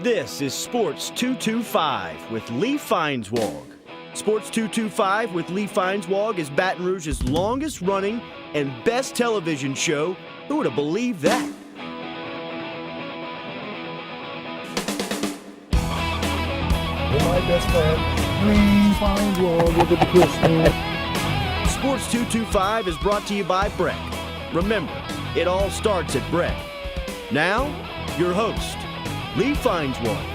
This is Sports 225 with Lee Feinswag. Sports 225 with Lee Feinswag is Baton Rouge's longest running and best television show. Who would have believed that? My best friend, Lee Feinswag, with the Christmas. Sports 225 is brought to you by Breck. Remember, it all starts at Breck. Now, your host, Lee Feinswag.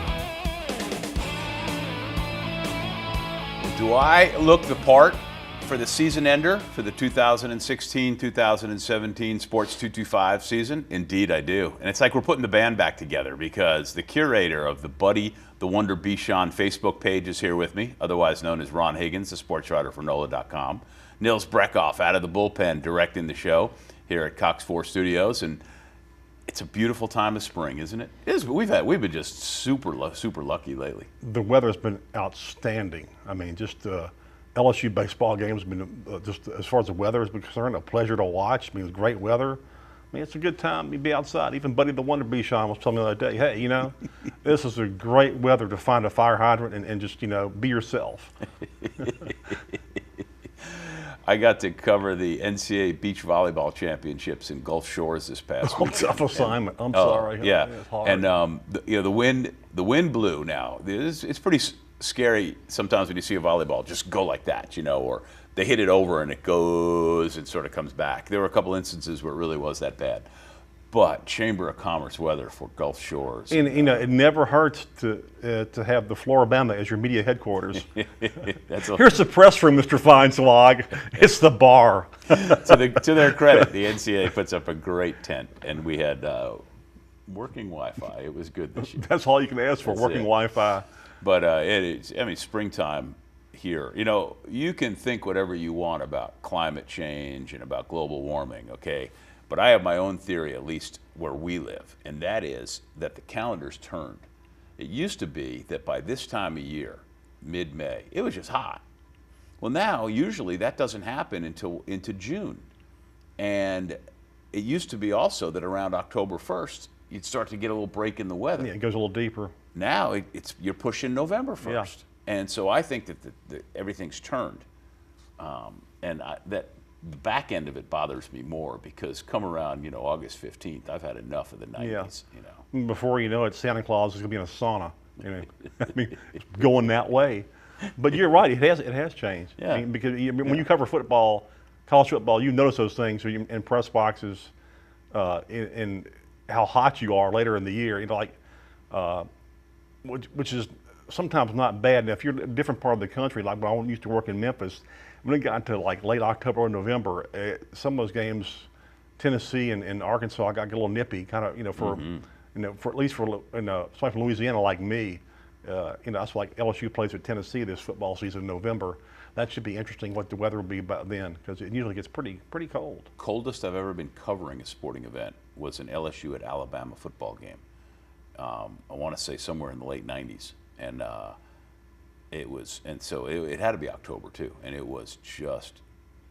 Do I look the part for the season ender for the 2016-2017 Sports 225 season? Indeed, I do. And it's like we're putting the band back together because the curator of the Buddy the Wonder Bichon Facebook page is here with me, otherwise known as Ron Higgins, the sports writer for NOLA.com. Nils Breckoff out of the bullpen directing the show here at Cox 4 Studios. And it's a beautiful time of spring, isn't it? It is. We've been just super lucky lately. The weather's been outstanding. I mean, just LSU baseball games have been, just as far as the weather is concerned, a pleasure to watch. I mean, it was great weather. I mean, it's a good time to be outside. Even Buddy the Wonder Bichon was telling me the other day, hey, you know, this is a great weather to find a fire hydrant and just, you know, be yourself. I got to cover the NCAA beach volleyball championships in Gulf Shores this past week. Tough assignment. I'm sorry. Yeah, it's hard. and the wind blew. Now it's pretty scary sometimes when you see a volleyball just go like that, you know, or they hit it over and it goes and sort of comes back. There were a couple instances where it really was that bad. But Chamber of Commerce weather for Gulf Shores. And you know, it never hurts to have the Floribama as your media headquarters. Here's the press room, Mr. Feinswag. It's the bar. To their credit, the NCAA puts up a great tent, and we had working Wi-Fi. It was good this year. That's all you can ask for, working Wi-Fi. But it is. I mean, springtime here. You know, you can think whatever you want about climate change and about global warming. Okay. But I have my own theory, at least where we live, and that is that the calendar's turned. It used to be that by this time of year, mid-May, it was just hot. Well, now, usually that doesn't happen until into June. And it used to be also that around October 1st, you'd start to get a little break in the weather. Yeah, it goes a little deeper. Now, you're pushing November 1st. Yeah. And so I think that everything's turned. The back end of it bothers me more because come around, you know, August 15th, I've had enough of the 90s, yeah. You know. Before you know it, Santa Claus is going to be in a sauna. You know, I mean, it's going that way. But you're right, it has changed. Yeah. I mean, because when you cover football, college football, you notice those things in press boxes, in how hot you are later in the year. You know, like, which is sometimes not bad. Now, if you're in a different part of the country, like when I used to work in Memphis, when it got into like late October or November, some of those games, Tennessee and Arkansas, got a little nippy, kind of, you know, for you know, for at least for somebody from Louisiana like me, you know, that's like LSU plays with Tennessee this football season in November. That should be interesting what the weather will be about then, because it usually gets pretty cold. Coldest I've ever been covering a sporting event was an LSU at Alabama football game. I want to say somewhere in the late 90s, and so it had to be October too, and it was just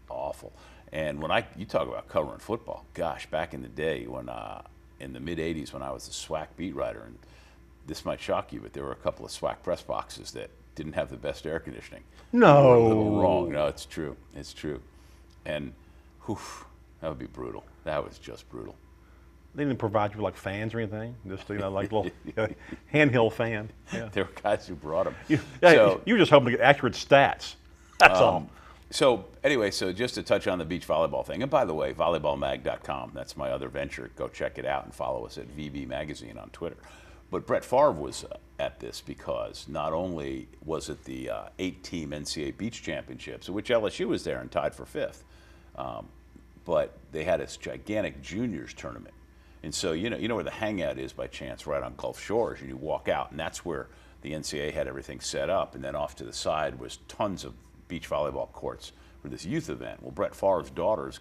awful. And when you talk about covering football, gosh, back in the day when in the mid '80s when I was a SWAC beat writer, and this might shock you, but there were a couple of SWAC press boxes that didn't have the best air conditioning. No, they were a little wrong. No, it's true. It's true. And that would be brutal. That was just brutal. They didn't provide you with like fans or anything, just, you know, like a little handheld fan. Yeah. There were guys who brought them. You were just hoping to get accurate stats. That's all. So anyway, just to touch on the beach volleyball thing, and by the way, volleyballmag.com, that's my other venture. Go check it out and follow us at VB Magazine on Twitter. But Brett Favre was at this because not only was it the 8-team NCAA Beach Championships, which LSU was there and tied for 5th, but they had this gigantic juniors tournament. And so you know where the hangout is by chance, right on Gulf Shores, and you walk out, and that's where the NCAA had everything set up. And then off to the side was tons of beach volleyball courts for this youth event. Well, Brett Favre's daughter's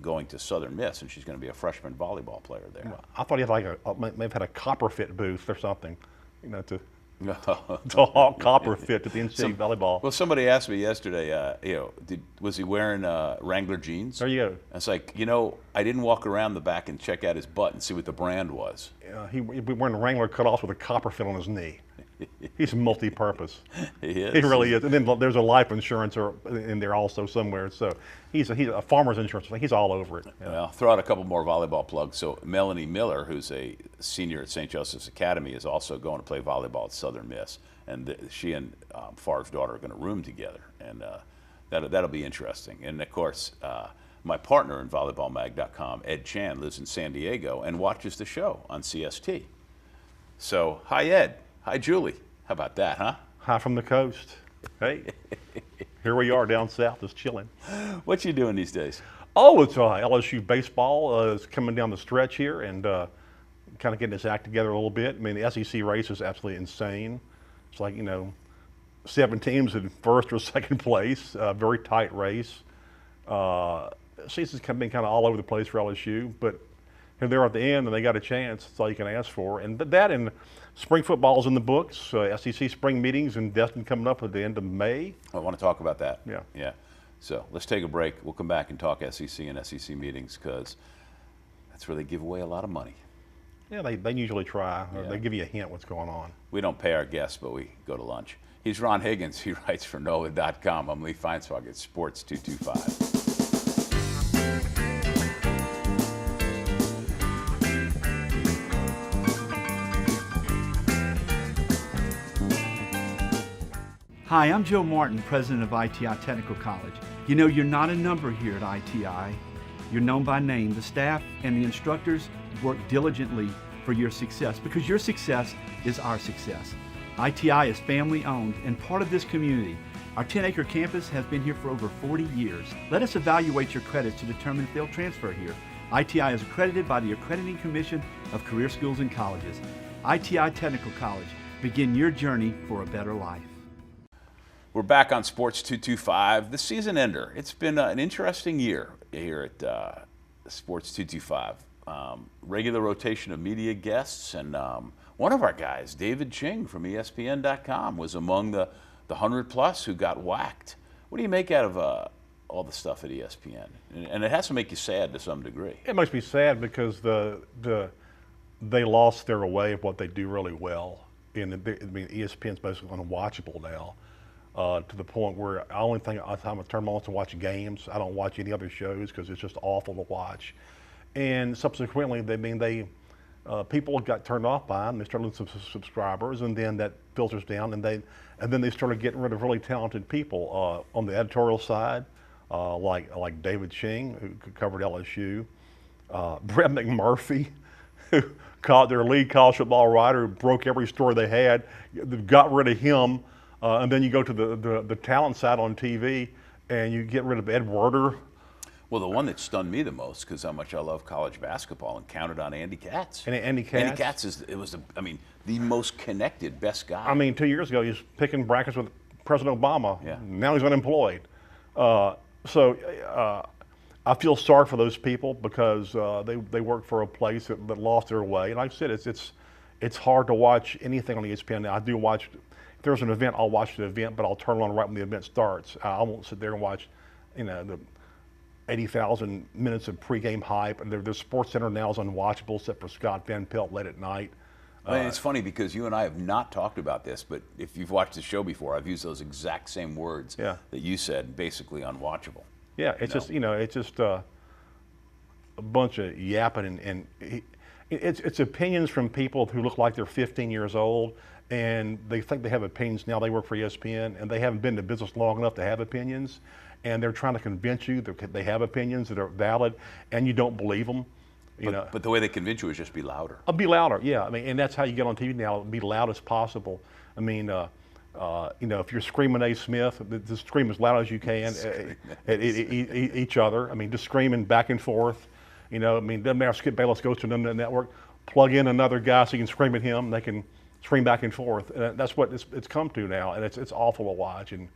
going to Southern Miss, and she's going to be a freshman volleyball player there. I thought he had like may have had a Copperfit booth or something, you know, to It's all copper fit to the NCAA volleyball. Well, somebody asked me yesterday, was he wearing Wrangler jeans? There you go. I was like, I didn't walk around the back and check out his butt and see what the brand was. He'd be wearing Wrangler cutoffs with a copper fit on his knee. He's multi-purpose. He is. He really is. And then there's a life insurance in there also somewhere. So he's a farmer's insurance. He's all over it. Yeah. Well, throw out a couple more volleyball plugs. So Melanie Miller, who's a senior at St. Joseph's Academy, is also going to play volleyball at Southern Miss. And she and Favre's daughter are going to room together. And that'll be interesting. And, of course, my partner in volleyballmag.com, Ed Chan, lives in San Diego and watches the show on CST. So, hi, Ed. Hi, Julie. How about that, huh? Hi from the coast. Hey, here we are down south, just chilling. What you doing these days? Oh, it's LSU baseball is coming down the stretch here and kind of getting its act together a little bit. I mean, the SEC race is absolutely insane. It's like, 7 teams in first or second place, very tight race. Season's been kind of all over the place for LSU, but here they're at the end and they got a chance. That's all you can ask for. And that and spring football's in the books. SEC spring meetings in Destin coming up at the end of May. I want to talk about that. Yeah. So let's take a break. We'll come back and talk SEC and SEC meetings because that's where they give away a lot of money. Yeah, they usually try. Yeah. They give you a hint what's going on. We don't pay our guests, but we go to lunch. He's Ron Higgins. He writes for NOLA.com. I'm Lee Feinswag at Sports 225. Hi, I'm Joe Martin, president of ITI Technical College. You're not a number here at ITI. You're known by name. The staff and the instructors work diligently for your success because your success is our success. ITI is family owned and part of this community. Our 10-acre campus has been here for over 40 years. Let us evaluate your credits to determine if they'll transfer here. ITI is accredited by the Accrediting Commission of Career Schools and Colleges. ITI Technical College. Begin your journey for a better life. We're back on Sports 225, the season ender. It's been an interesting year here at Sports 225. Regular rotation of media guests, and one of our guys, David Ching from ESPN.com, was among the 100-plus who got whacked. What do you make out of all the stuff at ESPN? And it has to make you sad to some degree. It makes me sad because they lost their way of what they do really well. ESPN's basically unwatchable now. To the point where I only think I turn on to watch games. I don't watch any other shows because it's just awful to watch. And subsequently, people got turned off by them. They started losing some subscribers, and then that filters down, and then they started getting rid of really talented people on the editorial side, like David Ching, who covered LSU, Brett McMurphy, who caught their lead college football writer, who broke every story they had, got rid of him. And then you go to the talent side on TV, and you get rid of Ed Werder. Well, the one that stunned me the most, because how much I love college basketball, and counted on Andy Katz. And Andy Katz. Andy Katz was the most connected, best guy. 2 years ago, he was picking brackets with President Obama. Yeah. Now he's unemployed. So I feel sorry for those people because they work for a place that lost their way. And like I said, it's hard to watch anything on ESPN now. I do watch. If there's an event, I'll watch the event, but I'll turn it on right when the event starts. I won't sit there and watch, the 80,000 minutes of pregame hype. And the Sports Center now is unwatchable, except for Scott Van Pelt late at night. It's funny because you and I have not talked about this, but if you've watched the show before, I've used those exact same words that you said, basically unwatchable. Yeah, it's just a bunch of yapping and it's opinions from people who look like they're 15 years old. And they think they have opinions now. They work for ESPN, and they haven't been in business long enough to have opinions. And they're trying to convince you that they have opinions that are valid, and you don't believe them. But the way they convince you is just be louder. Be louder, yeah. And that's how you get on TV now. Be loud as possible. If you're screaming A. Smith, just scream as loud as you can at each other. Just screaming back and forth. Doesn't matter if Skip Bayless goes to another network, plug in another guy so you can scream at him. They can scream back and forth. And that's what it's come to now, and it's awful to watch. And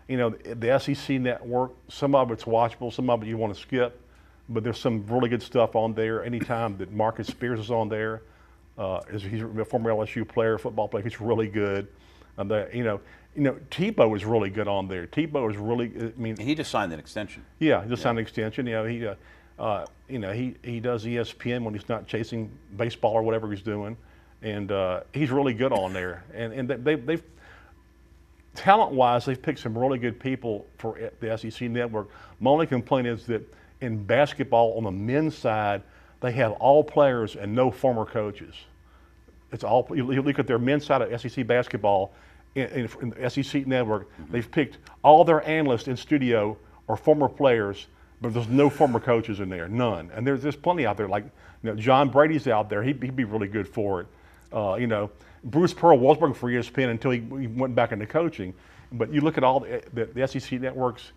the SEC network, some of it's watchable, some of it you want to skip, but there's some really good stuff on there. Anytime that Marcus Spears is on there, He's a former LSU player, football player. He's really good. Tebow is really good on there. Tebow is really. I mean, He just signed an extension. yeah, he just signed an extension. He does ESPN when he's not chasing baseball or whatever he's doing, and he's really good on there. And they've talent-wise, they've picked some really good people for the SEC network. My only complaint is that in basketball on the men's side, they have all players and no former coaches. It's all, you look at their men's side of SEC basketball in the SEC network, they've picked all their analysts in studio are former players, but there's no former coaches in there, none. And there's plenty out there, like John Brady's out there, he'd be really good for it. Bruce Pearl was working for ESPN until he went back into coaching. But you look at all the SEC network's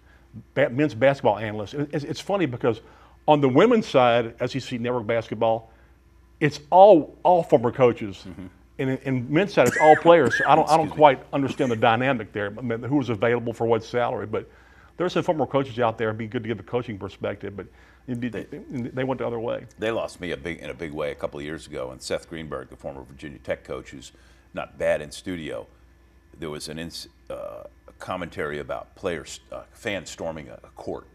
men's basketball analysts. It's funny because on the women's side, SEC network basketball, it's all former coaches. And in men's side, it's all players. So I don't quite understand the dynamic there. I mean, who was available for what salary? But there's some former coaches out there. It'd be good to give a coaching perspective. But they went the other way. They lost me in a big way a couple of years ago. And Seth Greenberg, the former Virginia Tech coach, who's not bad in studio, there was a commentary about fans storming a court.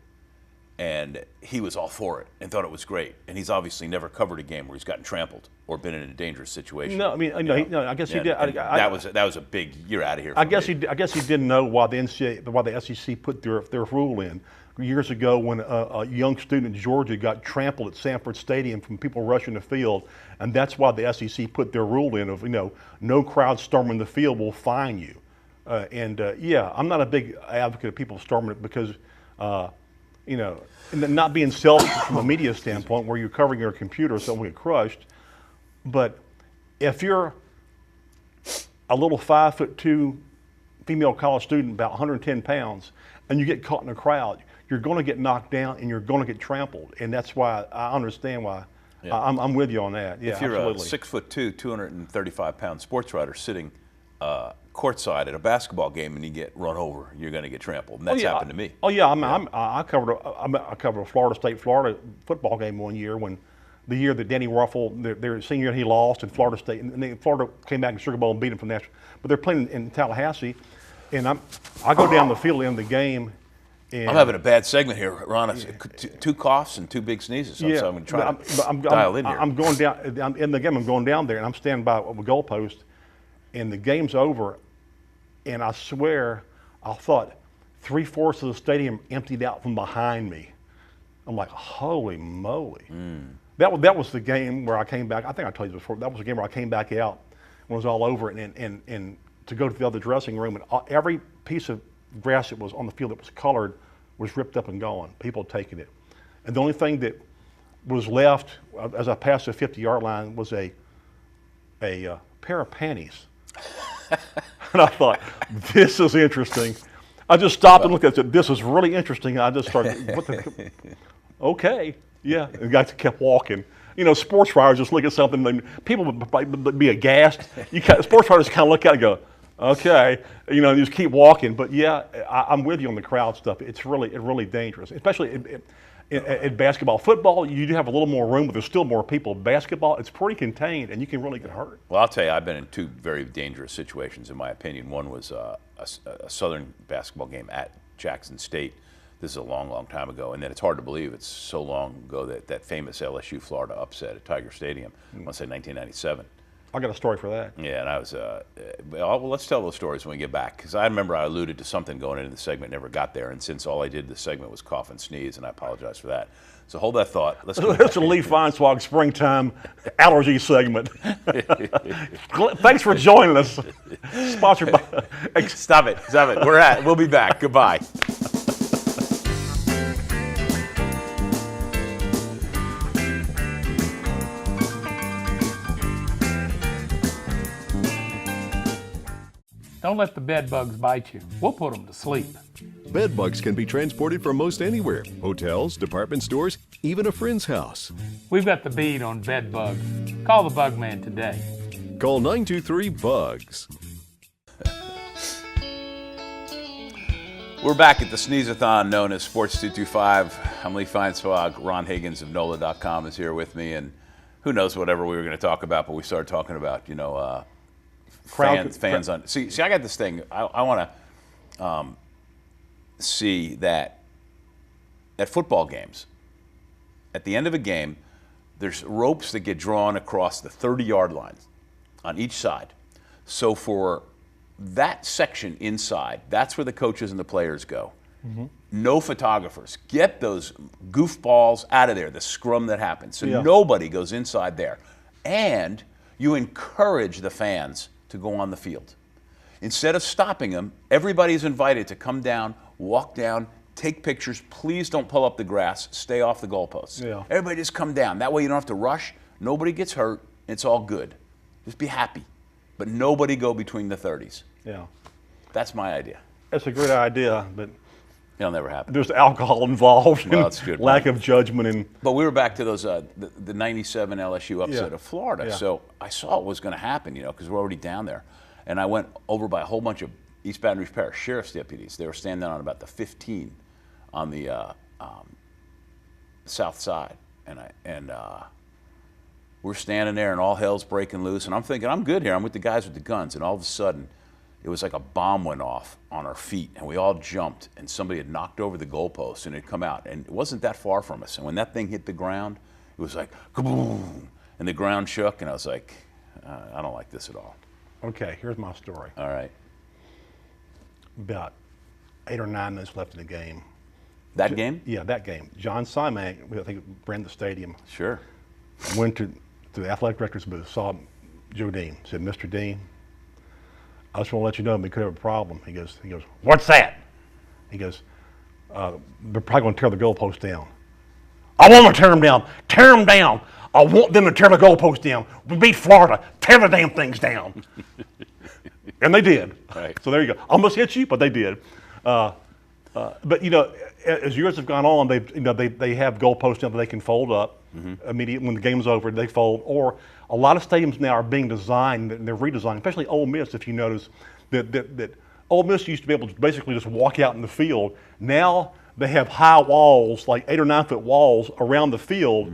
And he was all for it and thought it was great. And he's obviously never covered a game where he's gotten trampled or been in a dangerous situation. No, I mean, I guess he did. That was a big. You're out of here. I guess he didn't know why the SEC put their rule in years ago when a young student in Georgia got trampled at Sanford Stadium from people rushing the field, and that's why the SEC put their rule in of no crowd storming the field will fine you. I'm not a big advocate of people storming it because. And not being selfish from a media standpoint where you're covering your computer so someone get crushed. But if you're a little 5'2" female college student, about 110 pounds, and you get caught in a crowd, you're going to get knocked down and you're going to get trampled. And that's why I understand why. Yeah. I'm with you on that. Yeah, if you're absolutely. a 6'2", 235-pound sports writer sitting courtside at a basketball game and you get run over, you're going to get trampled. And that's happened to me. I covered a Florida State football game one year when the year that Danny Ruffle, their senior year, he lost in Florida State, and then Florida came back in Sugar Bowl and beat them from national. But they're playing in Tallahassee, and I go down the field in the game. And I'm having a bad segment here, Ron. Two coughs and two big sneezes. So I'm going to try to dial in here. I'm going down. I'm in the game. I'm going down there, and I'm standing by the goalpost. And the game's over, and I swear, I thought 3/4 of the stadium emptied out from behind me. I'm like, holy moly. That was the game where I came back. I think I told you before, that was the game where I came back out when it was all over and to go to the other dressing room, and every piece of grass that was on the field that was colored was ripped up and gone. People had taken it. And the only thing that was left as I passed the 50-yard line was a pair of panties. And I thought, this is interesting. I just stopped and looked at it. This is really interesting. I just started, okay, yeah. And the guys kept walking. Sports writers just look at something, and people would be aghast. Sports writers kind of look at it and go, okay, you just keep walking. But yeah, I'm with you on the crowd stuff. It's really dangerous, especially in basketball. Football, you do have a little more room, but there's still more people. Basketball, it's pretty contained, and you can really get hurt. Well, I'll tell you, I've been in two very dangerous situations, in my opinion. One was a Southern basketball game at Jackson State. This is a long, long time ago, and then it's hard to believe it's so long ago that famous LSU-Florida upset at Tiger Stadium, I want to say 1997. I got a story for that. Yeah, and I was, well, let's tell those stories when we get back, because I remember I alluded to something going into the segment, never got there, and since all I did this segment was cough and sneeze, and I apologize for that. So hold that thought. Let's go. That's a Lee Feinswag springtime allergy segment. Thanks for joining us. Sponsored by... Stop it. We'll be back. Goodbye. Don't let the bed bugs bite you. We'll put them to sleep. Bed bugs can be transported from most anywhere. Hotels, department stores, even a friend's house. We've got the bead on bed bugs. Call the bug man today. Call 923-BUGS. We're back at the Sneeze-a-thon known as Sports 225. I'm Lee Feinswag. Ron Higgins of NOLA.com is here with me. And who knows whatever we were going to talk about, but we started talking about, fans on. See, I got this thing. I want to see that at football games, at the end of a game, there's ropes that get drawn across the 30-yard lines on each side. So for that section inside, that's where the coaches and the players go. Mm-hmm. No photographers. Get those goofballs out of there, the scrum that happens. So nobody goes inside there. And you encourage the fans to go on the field. Instead of stopping them, everybody's invited to come down, walk down, take pictures. Please don't pull up the grass. Stay off the goalposts. Yeah. Everybody just come down. That way you don't have to rush. Nobody gets hurt. It's all good. Just be happy. But nobody go between the 30s. Yeah. That's my idea. That's a great idea, but it'll never happen. There's alcohol involved. Well, that's good. Lack of judgment. But we were back to those the 97 LSU upset of Florida. Yeah. So I saw it was going to happen, because we're already down there. And I went over by a whole bunch of East Baton Rouge Parish Sheriff's deputies. They were standing on about the 15 on the south side. And we're standing there, and all hell's breaking loose. And I'm thinking, I'm good here. I'm with the guys with the guns. And all of a sudden, it was like a bomb went off on our feet, and we all jumped, and somebody had knocked over the goalpost, and it had come out. And it wasn't that far from us. And when that thing hit the ground, it was like, kaboom, and the ground shook, and I was like, I don't like this at all. Okay, here's my story. All right. About 8 or 9 minutes left in the game. That game? Yeah, that game. John Simak, I think, ran the stadium. Sure. Went to the athletic director's booth, saw Joe Dean, said, Mr. Dean, I just want to let you know we could have a problem. He goes, what's that? He goes, they're probably going to tear the goalpost down. I want them to tear them down. Tear them down. I want them to tear the goalpost down. We beat Florida. Tear the damn things down. And they did. Right. So there you go. Almost hit you, but they did. But as years have gone on, they have goalposts now that they can fold up immediately when the game's over. They fold. Or a lot of stadiums now are being designed and they're redesigned, especially Ole Miss. If you notice that Ole Miss used to be able to basically just walk out in the field. Now they have high walls, like 8 or 9 foot walls around the field.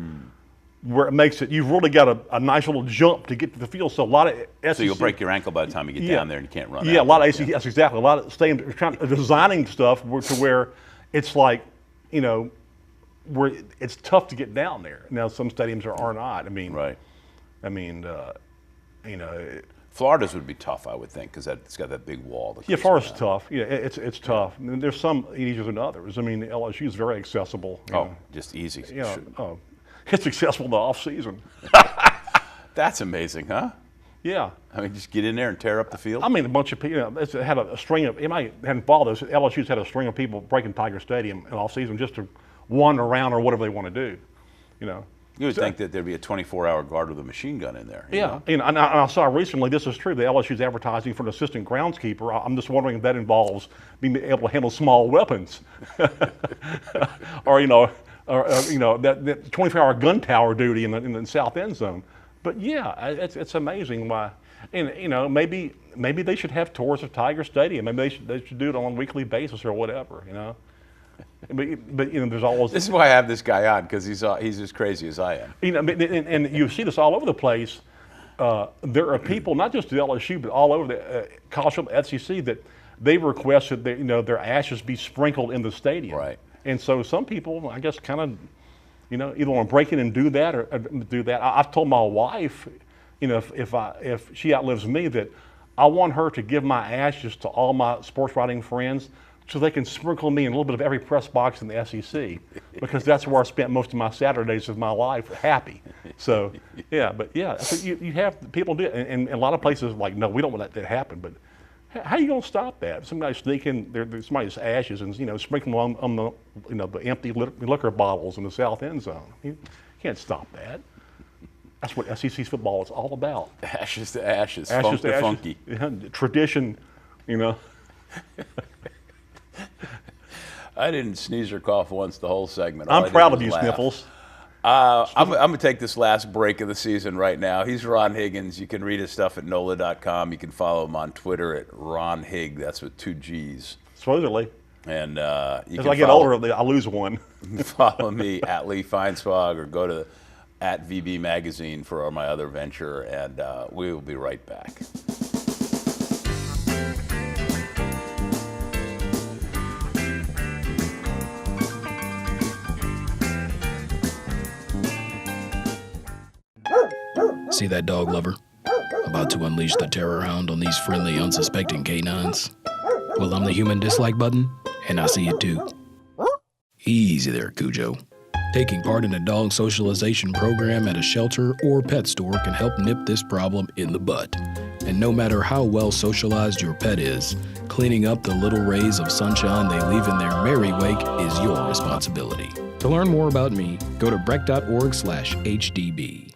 Where it makes it, you've really got a nice little jump to get to the field. So a lot of SEC, so you'll break your ankle by the time you get down there and you can't run. Yeah, a lot of SEC, yes, exactly. A lot of stadiums are designing stuff to where it's like, where it's tough to get down there. Now some stadiums are not. I mean, right. I mean, Florida's would be tough, I would think, because it's got that big wall. Yeah, Florida's tough. Yeah, it's tough. I mean, there's some easier than others. I mean, LSU is very accessible. Just easy. It's accessible in the off season. That's amazing, huh? Yeah. I mean, just get in there and tear up the field. I mean, a bunch of people. It had a string of. You might hadn't followed this. LSU's had a string of people breaking Tiger Stadium in off season just to wander around or whatever they want to do. You would think that there'd be a 24-hour guard with a machine gun in there. Yeah, and I saw recently, this is true, the LSU's advertising for an assistant groundskeeper. I'm just wondering if that involves being able to handle small weapons. or, that 24-hour gun tower duty in the south end zone. But yeah, it's amazing why. And, maybe they should have tours of Tiger Stadium. Maybe they should do it on a weekly basis or whatever, But there's always. This is why I have this guy on, because he's as crazy as I am. And you see this all over the place. There are people, not just at LSU, but all over the college football, SEC, that they've requested that their ashes be sprinkled in the stadium. Right. And so some people, I guess, kind of, either want to break in and do that or do that. I've told my wife, if she outlives me, that I want her to give my ashes to all my sports writing friends, so they can sprinkle me in a little bit of every press box in the SEC, because that's where I spent most of my Saturdays of my life happy. So, so you have people do it, and a lot of places are like, no, we don't want that to happen. But how are you going to stop that? Somebody sneaking somebody's ashes and sprinkling them on the empty liquor bottles in the south end zone. You can't stop that. That's what SEC football is all about. Ashes to ashes, funk to funky. Yeah, tradition, I didn't sneeze or cough once the whole segment. I'm proud of you, Sniffles. I'm going to take this last break of the season right now. He's Ron Higgins. You can read his stuff at NOLA.com. You can follow him on Twitter at Ron Hig. That's with 2 G's. Supposedly. And as I get older, I lose one. Follow me at Lee Feinswag, or go to at VB Magazine for my other venture, and we will be right back. See that dog lover? About to unleash the terror hound on these friendly, unsuspecting canines? Well, I'm the human dislike button, and I see it too. Easy there, Cujo. Taking part in a dog socialization program at a shelter or pet store can help nip this problem in the bud. And no matter how well socialized your pet is, cleaning up the little rays of sunshine they leave in their merry wake is your responsibility. To learn more about me, go to breck.org/HDB.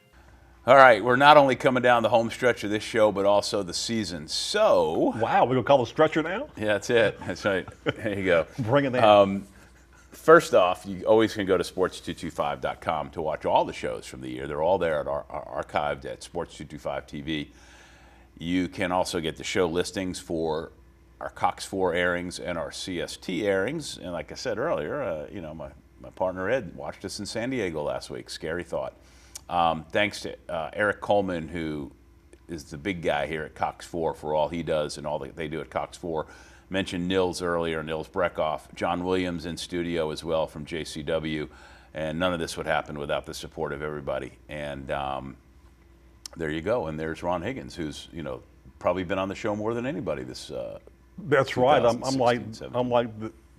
All right, we're not only coming down the home stretch of this show, but also the season. So, Wow, we're going to call it stretcher now? yeah, that's it. That's right. There you go. Bring it in. First off, you always can go to sports225.com to watch all the shows from the year. They're all there archived at Sports225 TV. You can also get the show listings for our Cox 4 airings and our CST airings. And like I said earlier, my partner Ed watched us in San Diego last week. Scary thought. Thanks to Eric Coleman, who is the big guy here at Cox 4 for all he does and all that they do at Cox 4. Mentioned Nils earlier, Nils Breckoff. John Williams in studio as well from JCW. And none of this would happen without the support of everybody. And there you go. And there's Ron Higgins, who's probably been on the show more than anybody this. That's right. I'm like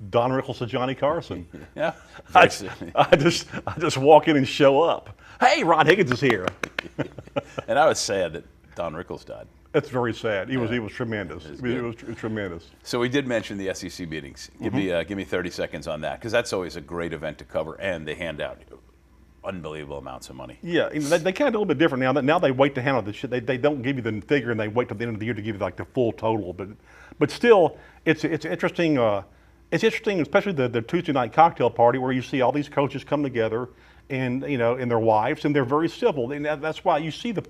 Don Rickles to Johnny Carson. Yeah. I just walk in and show up. Hey, Ron Higgins is here. And I was sad that Don Rickles died. That's very sad. He was tremendous. He was tremendous. So we did mention the SEC meetings. Give me 30 seconds on that, because that's always a great event to cover, and they hand out unbelievable amounts of money. Yeah, they kind of do a little bit different now. Now they wait to handle the shit. They don't give you the figure, and they wait till the end of the year to give you like the full total. But still, it's interesting. It's interesting, especially the Tuesday night cocktail party where you see all these coaches come together, and and their wives, and they're very civil. And that's why you see a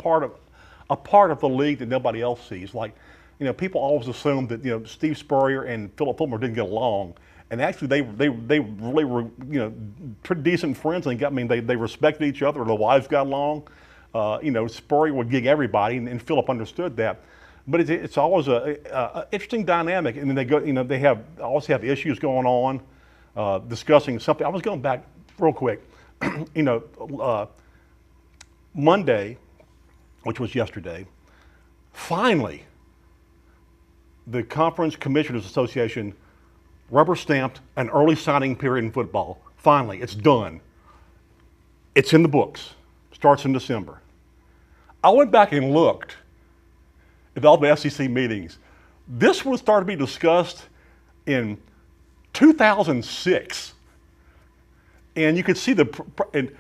part of the league that nobody else sees. Like, people always assume that Steve Spurrier and Philip Fulmer didn't get along, and actually they really were pretty decent friends. And they respected each other. The wives got along. Spurrier would gig everybody, and Philip understood that. But it's always a interesting dynamic, and then they go. They always have issues going on, discussing something. I was going back real quick. Monday, which was yesterday, finally, the Conference Commissioners Association rubber stamped an early signing period in football. Finally, it's done. It's in the books. Starts in December. I went back and looked at all the SEC meetings. This was started to be discussed in 2006. And you could see in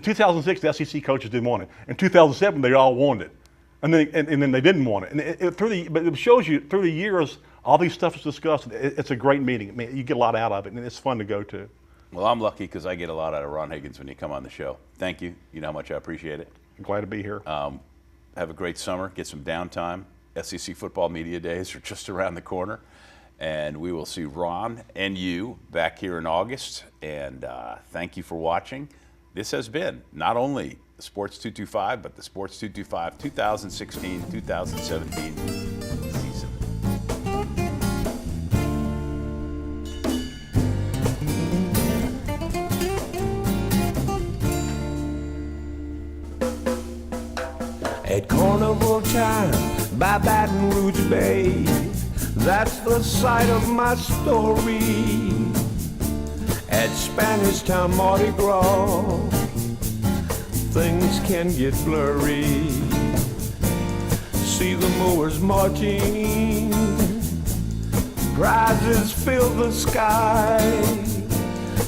2006, the SEC coaches didn't want it. In 2007, they all wanted it. And then they didn't want it. But it shows you through the years, all these stuff is discussed. It's a great meeting. I mean, you get a lot out of it, and it's fun to go to. Well, I'm lucky because I get a lot out of Ron Higgins when you come on the show. Thank you. You know how much I appreciate it. I'm glad to be here. Have a great summer. Get some downtime. SEC football media days are just around the corner. And we will see Ron and you back here in August. And thank you for watching. This has been not only the Sports 225, but the Sports 225 2016-2017 season. At carnival time by Baton Rouge Bay, that's the site of my story. At Spanish Town Mardi Gras, things can get blurry. See the mowers marching, prizes fill the sky.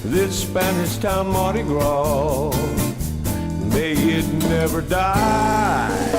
This Spanish Town Mardi Gras, may it never die.